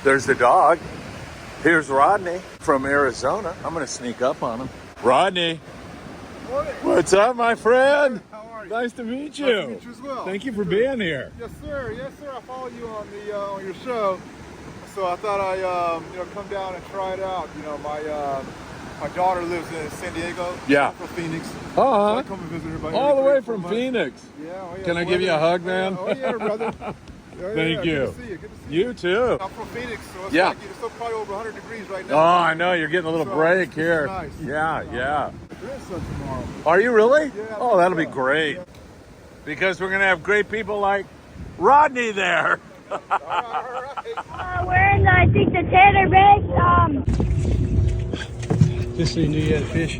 There's the dog. Here's Rodney from Arizona. I'm going to sneak up on him. Rodney. Morning. What's up, my friend? How are you? Nice to meet you. Nice to meet you as well. Thank you for being here. Yes, sir. Yes, sir. I follow you on the on your show, so I thought I come down and try it out. My daughter lives in San Diego. Yeah. I'm from Phoenix. Uh-huh. So I come and visit her. All the way from Phoenix. Yeah. Oh, yeah. Can I give you a hug, man? Oh yeah, brother. Thank you. Good to see you. Good to see you. You too. I'm from Phoenix, so it's Yeah. like it's still probably over 100 degrees right now. Oh, I know. You're getting a little So, break it's here. nice. Yeah. Grandson tomorrow. Are you really? Yeah, Oh, that'll be yeah. great. Because we're going to have great people like Rodney there. All right. We're in, I think, the Tanner Bay. Just so you knew you had a fish.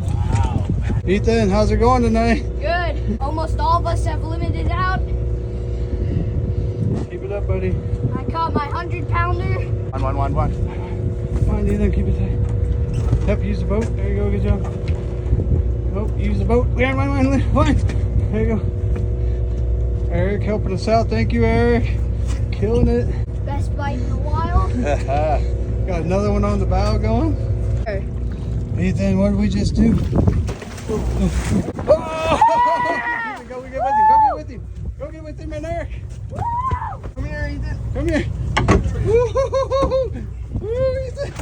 Wow. Ethan, how's it going tonight? Good. Almost all of us have limited out. Keep it up, buddy. I caught my 100-pounder. One. Come on, Ethan, keep it tight. Yep, use the boat. There you go, good job. Oh, use the boat. One. There you go. Eric helping us out. Thank you, Eric. Killing it. Best bite in a while. Got another one on the bow going. Ethan, what did we just do? Oh! Ethan, go get with him. Go get with him and Eric. Come here, Ethan. Come here. Woo, Ethan.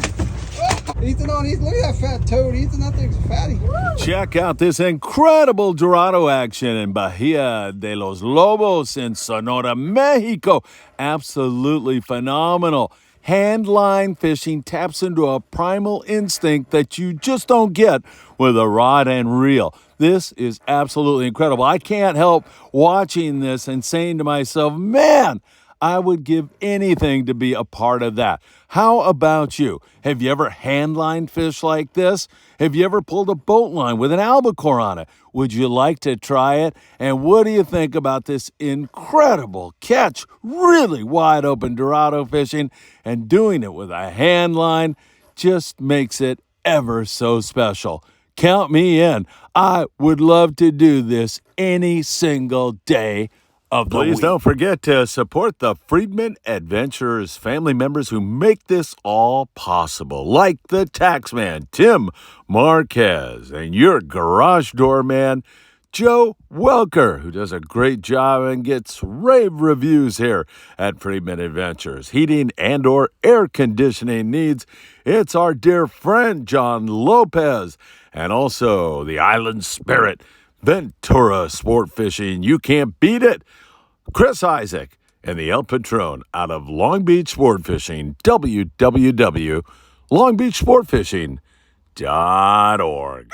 Oh, Ethan on Ethan. Look at that fat toad. Ethan, that thing's fatty. Check out this incredible Dorado action in Bahia de los Lobos in Sonora, Mexico. Absolutely phenomenal. Hand line fishing taps into a primal instinct that you just don't get with a rod and reel. This is absolutely incredible. I can't help watching this and saying to myself, man, I would give anything to be a part of that. How about you? Have you ever hand-lined fish like this? Have you ever pulled a boat line with an albacore on it? Would you like to try it? And what do you think about this incredible catch? Really wide open Dorado fishing, and doing it with a hand line just makes it ever so special. Count me in. I would love to do this any single day of the week. Please don't forget to support the Friedman Adventurers family members who make this all possible, like the taxman, Tim Marquez, and your garage door man, Joe Welker, who does a great job and gets rave reviews here at Friedman Adventures. Heating and or air conditioning needs, it's our dear friend, John Lopez, and also the Island Spirit, Ventura Sport Fishing. You can't beat it. Chris Isaac and the El Patron out of Long Beach Sport Fishing, www.longbeachsportfishing.org.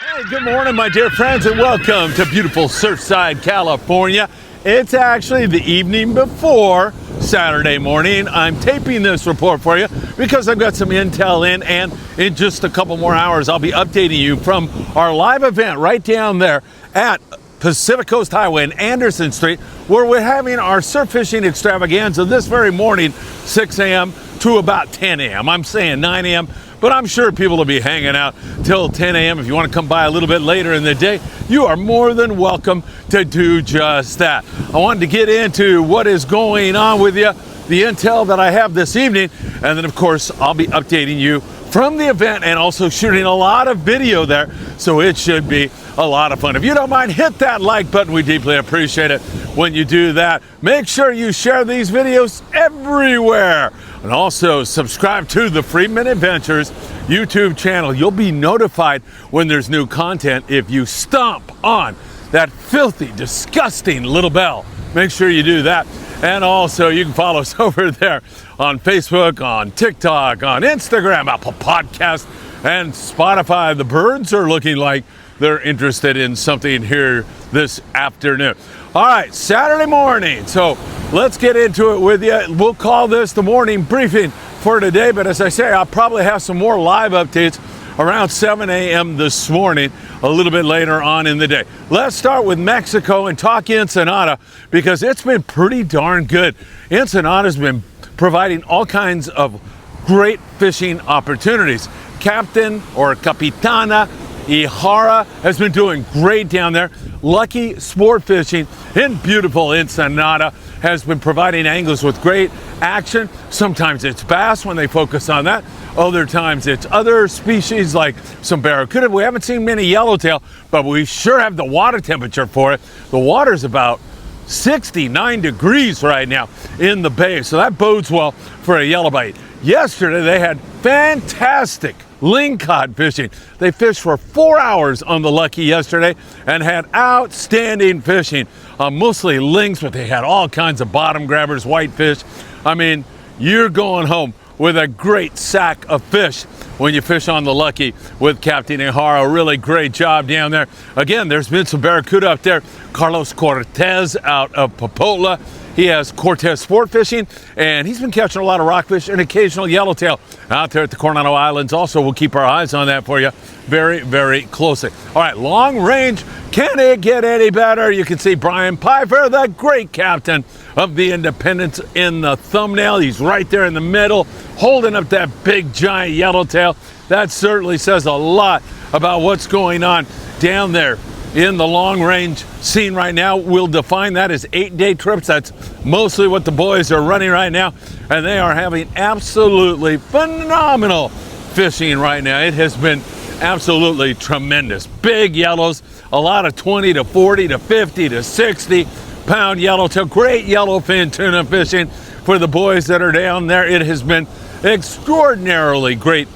Hey, good morning, my dear friends, and welcome to beautiful Surfside, California. It's actually the evening before Saturday morning. I'm taping this report for you because I've got some intel in, and in just a couple more hours, I'll be updating you from our live event right down there at Pacific Coast Highway in Anderson Street, where we're having our surf fishing extravaganza this very morning, 6 a.m. to about 10 a.m. I'm saying 9 a.m., but I'm sure people will be hanging out till 10 a.m. If you want to come by a little bit later in the day, you are more than welcome to do just that. I wanted to get into what is going on with you, the intel that I have this evening, and then, of course, I'll be updating you from the event and also shooting a lot of video there, so it should be a lot of fun. If you don't mind, hit that like button. We deeply appreciate it when you do that. Make sure you share these videos everywhere. And also subscribe to the Friedman Adventures YouTube channel. You'll be notified when there's new content if you stomp on that filthy, disgusting little bell. Make sure you do that. And also you can follow us over there on Facebook, on TikTok, on Instagram, Apple Podcast, and Spotify. The birds are looking like they're interested in something here this afternoon. All right, Saturday morning. So let's get into it with you. We'll call this the morning briefing for today. But as I say, I'll probably have some more live updates around 7 a.m. this morning, a little bit later on in the day. Let's start with Mexico and talk Ensenada, because it's been pretty darn good. Ensenada's been providing all kinds of great fishing opportunities. Captain or Capitana Ihara has been doing great down there. Lucky Sport Fishing in beautiful Ensenada has been providing anglers with great action. Sometimes it's bass when they focus on that. Other times it's other species like some barracuda. We haven't seen many yellowtail, but we sure have the water temperature for it. The water's about 69 degrees right now in the bay, so that bodes well for a yellowbite. Yesterday they had fantastic lingcod fishing. They fished for 4 hours on the Lucky yesterday and had outstanding fishing. Mostly lings, but they had all kinds of bottom grabbers, whitefish. I mean, you're going home with a great sack of fish when you fish on the Lucky with Captain Ihara. Really great job down there. Again, there's been some barracuda up there. Carlos Cortez out of Popotla. He has Cortez Sport Fishing, and he's been catching a lot of rockfish and occasional yellowtail out there at the Coronado Islands. Also, we'll keep our eyes on that for you very, very closely. All right, long range. Can it get any better? You can see Brian Pfeiffer, the great captain of the Independence, in the thumbnail. He's right there in the middle, holding up that big, giant yellowtail. That certainly says a lot about what's going on down there in the long range scene right now. We'll define that as 8-day trips. That's mostly what the boys are running right now, and they are having absolutely phenomenal fishing right now. It has been absolutely tremendous. Big yellows, a lot of 20 to 40 to 50 to 60 pound yellowtail. Great yellowfin tuna fishing for the boys that are down there. It has been extraordinarily great,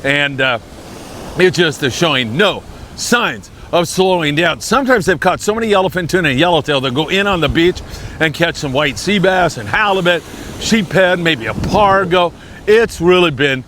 and it just is showing no signs of slowing down. Sometimes they've caught so many yellowfin tuna and yellowtail, they'll go in on the beach and catch some white sea bass and halibut, sheephead, maybe a pargo. It's really been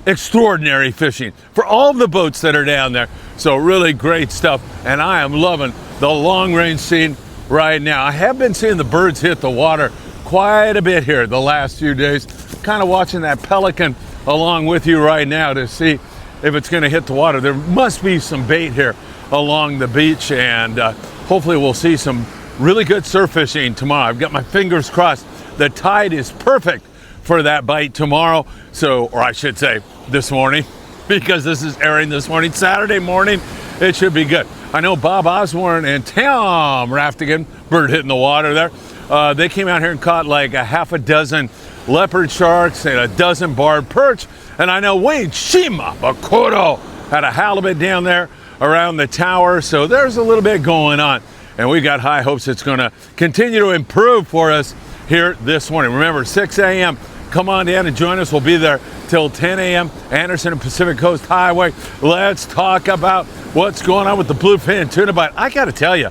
extraordinary fishing for all of the boats that are down there. So really great stuff, and I am loving the long range scene right now. I have been seeing the birds hit the water quite a bit here the last few days. Kind of watching that pelican along with you right now to see if it's going to hit the water. There must be some bait here along the beach, and hopefully we'll see some really good surf fishing tomorrow. I've got my fingers crossed. The tide is perfect for that bite tomorrow, so, or I should say this morning, because this is airing this morning, Saturday morning. It should be good. I know Bob Osborne and Tom Raftigan, bird hitting the water there, they came out here and caught like a half a dozen leopard sharks and a dozen barred perch, and I know Wayne Shima Bakoto had a halibut down there around the tower, so there's a little bit going on, and we got high hopes it's going to continue to improve for us here this morning. Remember, 6 a.m. come on down and join us. We'll be there till 10 a.m. Anderson and Pacific Coast Highway. Let's talk about what's going on with the bluefin tuna bite. I got to tell you,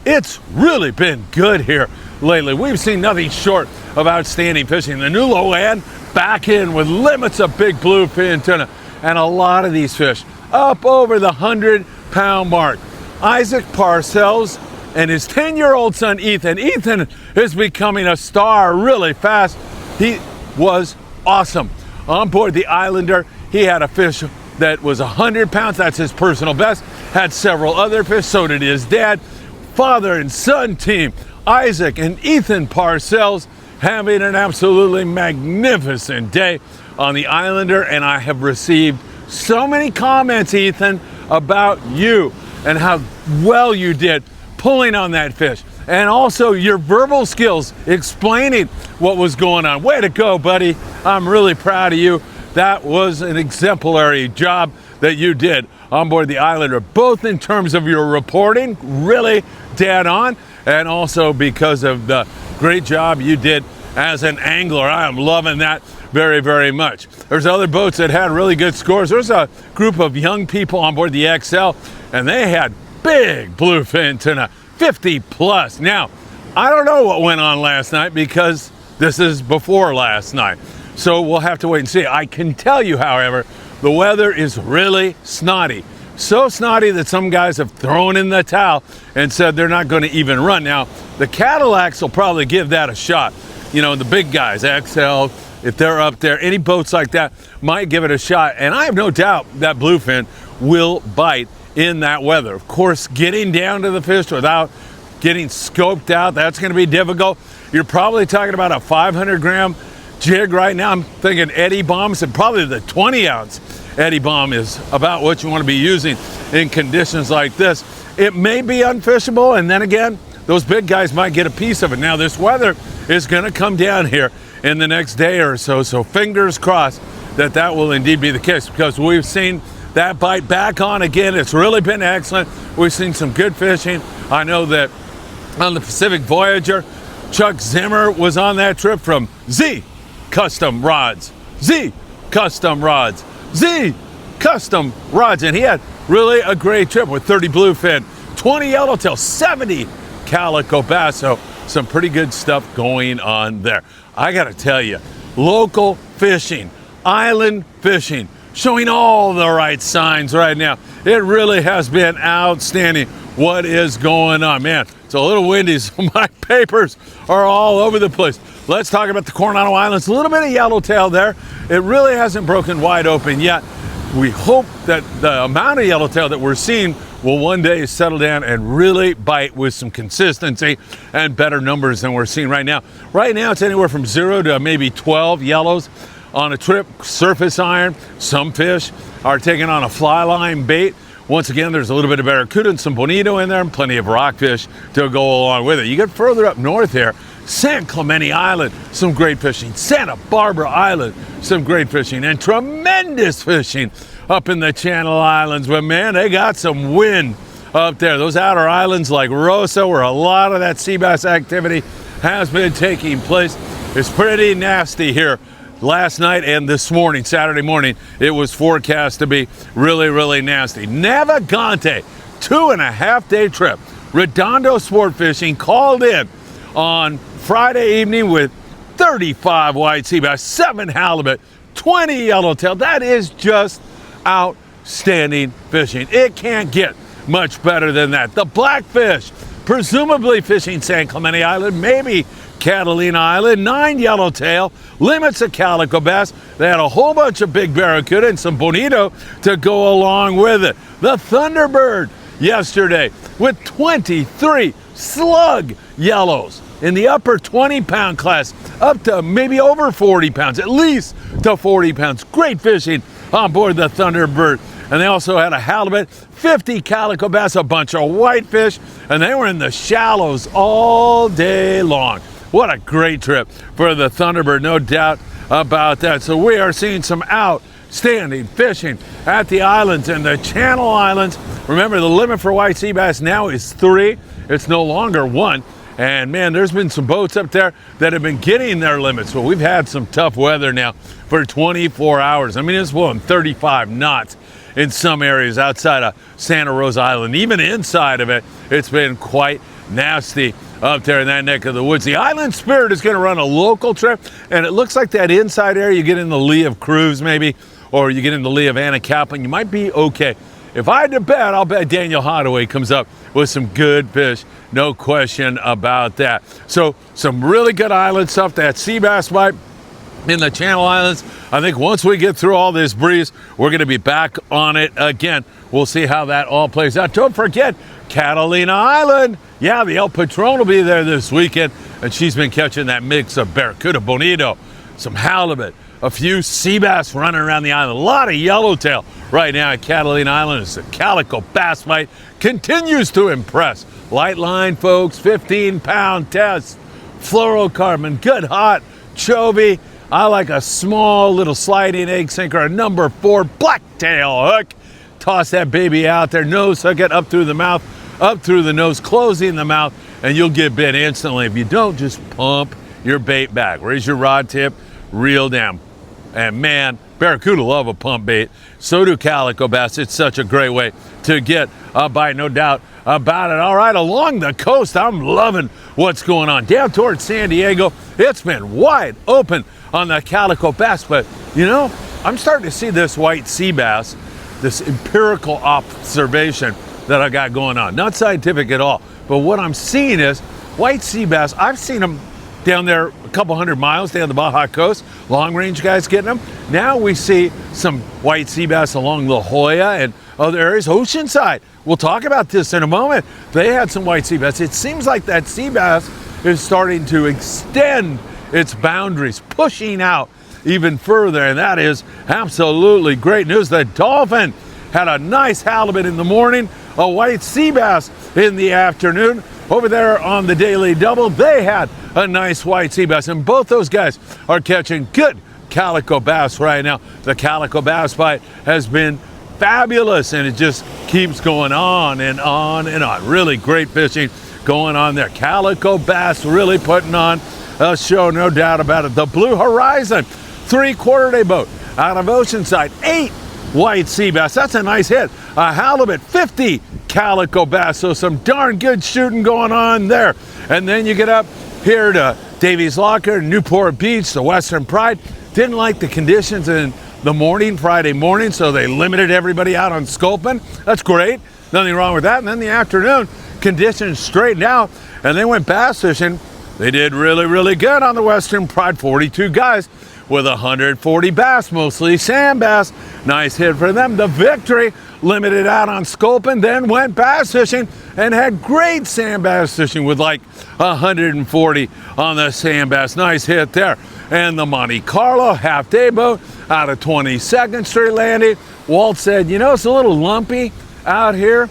it's really been good here lately. We've seen nothing short of outstanding fishing. The new low end back in with limits of big bluefin tuna, and a lot of these fish up over the 100-pound mark. Isaac Parcells and his 10-year-old son Ethan. Ethan is becoming a star really fast. He was awesome on board the Islander. He had a fish that was 100 pounds. That's his personal best. Had several other fish. So did his dad. Father and son team, Isaac and Ethan Parcells, having an absolutely magnificent day on the Islander, and I have received so many comments, Ethan, about you and how well you did pulling on that fish, and also your verbal skills explaining what was going on. Way to go, buddy. I'm really proud of you. That was an exemplary job that you did on board the Islander, both in terms of your reporting, really dead on, and also because of the great job you did as an angler. I am loving that very, very much. There's other boats that had really good scores. There's a group of young people on board the XL, and they had big bluefin tuna, 50 plus. Now, I don't know what went on last night because this is before last night, so we'll have to wait and see. I can tell you, however, the weather is really snotty. So snotty that some guys have thrown in the towel and said they're not going to even run. Now, the Cadillacs will probably give that a shot. You know, the big guys, XL, if they're up there, any boats like that might give it a shot. And I have no doubt that bluefin will bite in that weather. Of course, getting down to the fish without getting scoped out, that's going to be difficult. You're probably talking about a 500 gram jig right now. I'm thinking Eddie bombs, and probably the 20-ounce Eddie bomb is about what you want to be using in conditions like this. It may be unfishable, and then again, those big guys might get a piece of it. Now, this weather is going to come down here in the next day or so, so fingers crossed that that will indeed be the case, because we've seen that bite back on again. It's really been excellent. We've seen some good fishing. I know that on the Pacific Voyager, Chuck Zimmer was on that trip from Z Custom Rods, Z Custom Rods, Z Custom Rods, and he had really a great trip with 30 bluefin, 20 yellowtail, 70 calico bass. So some pretty good stuff going on there. I gotta tell you, local fishing, island fishing, showing all the right signs right now. It really has been outstanding what is going on. Man, it's a little windy, so my papers are all over the place. Let's talk about the Coronado Islands. A little bit of yellowtail there. It really hasn't broken wide open yet. We hope that the amount of yellowtail that we're seeing will one day settle down and really bite with some consistency and better numbers than we're seeing right now. Right now, it's anywhere from 0 to maybe 12 yellows on a trip, surface iron. Some fish are taking on a fly line bait. Once again, there's a little bit of barracuda and some bonito in there, and plenty of rockfish to go along with it. You get further up north here, San Clemente Island, some great fishing. Santa Barbara Island, some great fishing, and tremendous fishing up in the Channel Islands. But man, they got some wind up there. Those outer islands like Rosa, where a lot of that sea bass activity has been taking place, it's pretty nasty here. Last night and this morning, Saturday morning, it was forecast to be really, really nasty. Navigante, 2.5-day trip. Redondo Sport Fishing called in on Friday evening with 35 white sea bass, 7 halibut, 20 yellowtail. That is just outstanding fishing. It can't get much better than that. The Blackfish, presumably fishing San Clemente Island, maybe Catalina Island, 9 yellowtail, limits of calico bass. They had a whole bunch of big barracuda and some bonito to go along with it. The Thunderbird yesterday with 23 slug yellows in the upper 20-pound class, up to maybe over 40 pounds, at least to 40 pounds. Great fishing on board the Thunderbird. And they also had a halibut, 50 calico bass, a bunch of whitefish, and they were in the shallows all day long. What a great trip for the Thunderbird, no doubt about that. So we are seeing some outstanding fishing at the islands and the Channel Islands. Remember, the limit for white sea bass now is 3. It's no longer 1. And man, there's been some boats up there that have been getting their limits. So we've had some tough weather now for 24 hours. I mean, it's blowing 35 knots in some areas outside of Santa Rosa Island. Even inside of it, it's been quite nasty up there in that neck of the woods. The Island Spirit is going to run a local trip, and it looks like that inside area, you get in the lee of Cruz maybe, or you get in the lee of Anacapa, you might be okay. If I had to bet, I'll bet Daniel Hadaway comes up with some good fish, no question about that. So some really good island stuff. That sea bass bite in the Channel Islands, I think once we get through all this breeze, we're going to be back on it again. We'll see how that all plays out. Don't forget, Catalina Island. Yeah, the El Patron will be there this weekend, and she's been catching that mix of barracuda, bonito, some halibut, a few sea bass running around the island. A lot of yellowtail right now at Catalina Island. As the calico bass bite continues to impress. Light line, folks, 15-pound test, fluorocarbon, good hot chovy. I like a small little sliding egg sinker, a number 4 blacktail hook. Toss that baby out there, nose hook it up through the mouth, up through the nose, closing the mouth, and you'll get bit instantly. If you don't, just pump your bait back. Raise your rod tip, reel down. And man, barracuda love a pump bait. So do calico bass. It's such a great way to get a bite, no doubt about it. All right, along the coast, I'm loving what's going on. Down towards San Diego, it's been wide open on the calico bass, but you know, I'm starting to see this white sea bass, this empirical observation that I got going on. Not scientific at all, but what I'm seeing is white sea bass. I've seen them down there a couple hundred miles down the Baja coast, long range guys getting them. Now we see some white sea bass along La Jolla and other areas, Oceanside. We'll talk about this in a moment. They had some white sea bass. It seems like that sea bass is starting to extend its boundaries, pushing out even further, and that is absolutely great news. The dolphin had a nice halibut in the morning, a white sea bass in the afternoon. Over there on the Daily Double, they had a nice white sea bass, and both those guys are catching good calico bass right now. The calico bass bite has been fabulous, and it just keeps going on and on and on. Really great fishing going on there. Calico bass really putting on a show, no doubt about it. The Blue Horizon 3/4 day boat out of Oceanside, 8 white sea bass. That's a nice hit. A halibut, 50 calico bass. So some darn good shooting going on there. And then you get up here to Davies Locker, Newport Beach, the Western Pride. Didn't like the conditions in the morning, Friday morning, so they limited everybody out on sculpin. That's great. Nothing wrong with that. And then the afternoon, conditions straightened out, and they went bass fishing. They did really, really good on the Western Pride. 42 guys with 140 bass, mostly sand bass. Nice hit for them. The Victory limited out on sculpin, then went bass fishing and had great sand bass fishing with like 140 on the sand bass. Nice hit there. And the Monte Carlo half-day boat out of 22nd Street landing. Walt said, you know, it's a little lumpy out here.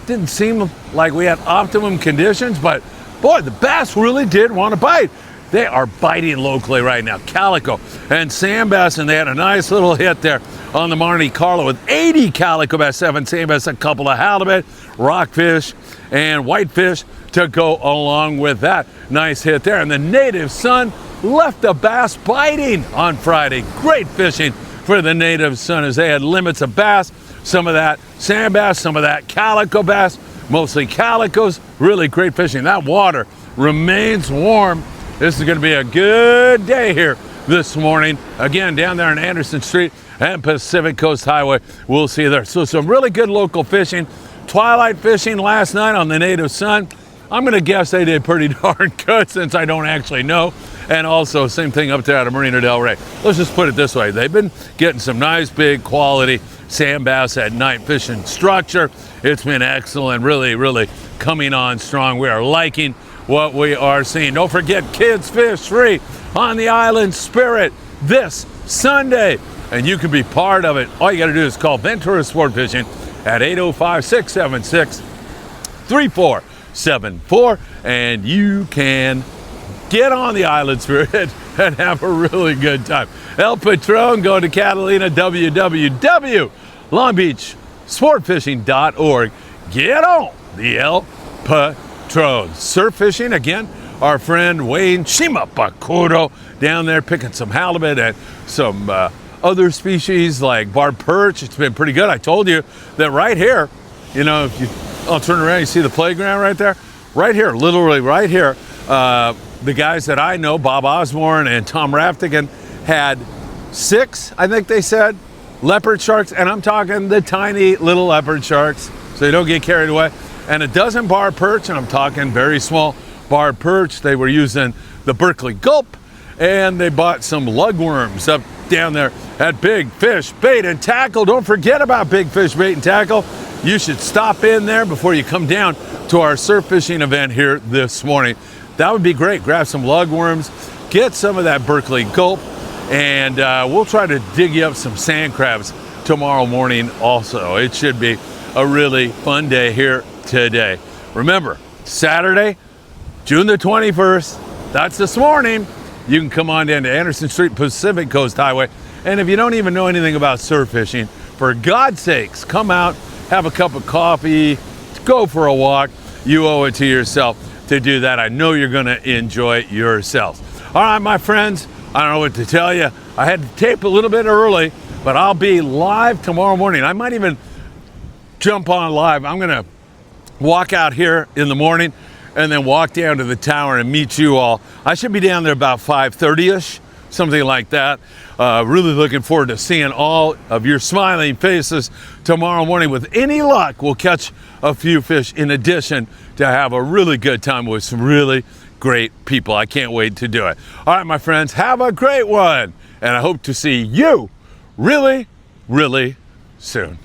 Didn't seem like we had optimum conditions, but boy, the bass really did want to bite. They are biting locally right now, calico and sand bass, and they had a nice little hit there on the Monte Carlo with 80 calico bass, 7 sand bass, a couple of halibut, rockfish, and whitefish to go along with that. Nice hit there. And the Native Son left the bass biting on Friday. Great fishing for the Native Son as they had limits of bass, some of that sand bass, some of that calico bass, mostly calicos. Really great fishing. That water remains warm. This is going to be a good day here this morning. Again, down there on Anderson Street and Pacific Coast Highway, we'll see you there. So some really good local fishing. Twilight fishing last night on the Native Son. I'm going to guess they did pretty darn good since I don't actually know. And also, same thing up there at Marina Del Rey. Let's just put it this way. They've been getting some nice, big quality sand bass at night fishing structure. It's been excellent, really, really coming on strong. We are liking what we are seeing. Don't forget, Kids Fish Free on the Island Spirit this Sunday, and you can be part of it. All you got to do is call Ventura Sport Fishing at 805-676-3474, and you can get on the Island Spirit and have a really good time. El Patron, go to Catalina, www.longbeachsportfishing.org. Get on the El Patron. Surf fishing, again, our friend Wayne Shimapakuro down there picking some halibut and some other species like barred perch. It's been pretty good. I told you that right here, you know, if you, I'll turn around, you see the playground right there? Right here, literally right here, the guys that I know, Bob Osborne and Tom Raftigan, had 6, I think they said, leopard sharks, and I'm talking the tiny little leopard sharks, so you don't get carried away. And a dozen bar perch, and I'm talking very small bar perch. They were using the Berkeley Gulp, and they bought some lugworms up down there at Big Fish Bait and Tackle. Don't forget about Big Fish Bait and Tackle. You should stop in there before you come down to our surf fishing event here this morning. That would be great. Grab some lugworms, get some of that Berkeley Gulp, and we'll try to dig you up some sand crabs tomorrow morning also. It should be a really fun day here today. Remember, Saturday, June the 21st, that's this morning. You can come on down to Anderson Street, Pacific Coast Highway. And if you don't even know anything about surf fishing, for God's sakes, come out, have a cup of coffee, go for a walk. You owe it to yourself to do that. I know you're going to enjoy yourself. All right, my friends, I don't know what to tell you. I had to tape a little bit early, but I'll be live tomorrow morning. I might even jump on live. I'm going to walk out here in the morning and then walk down to the tower and meet you all. I should be down there about 5:30ish, something like that. Really looking forward to seeing all of your smiling faces tomorrow morning. With any luck, we'll catch a few fish in addition to have a really good time with some really great people. I can't wait to do it. All right, my friends, have a great one. And I hope to see you really, really soon.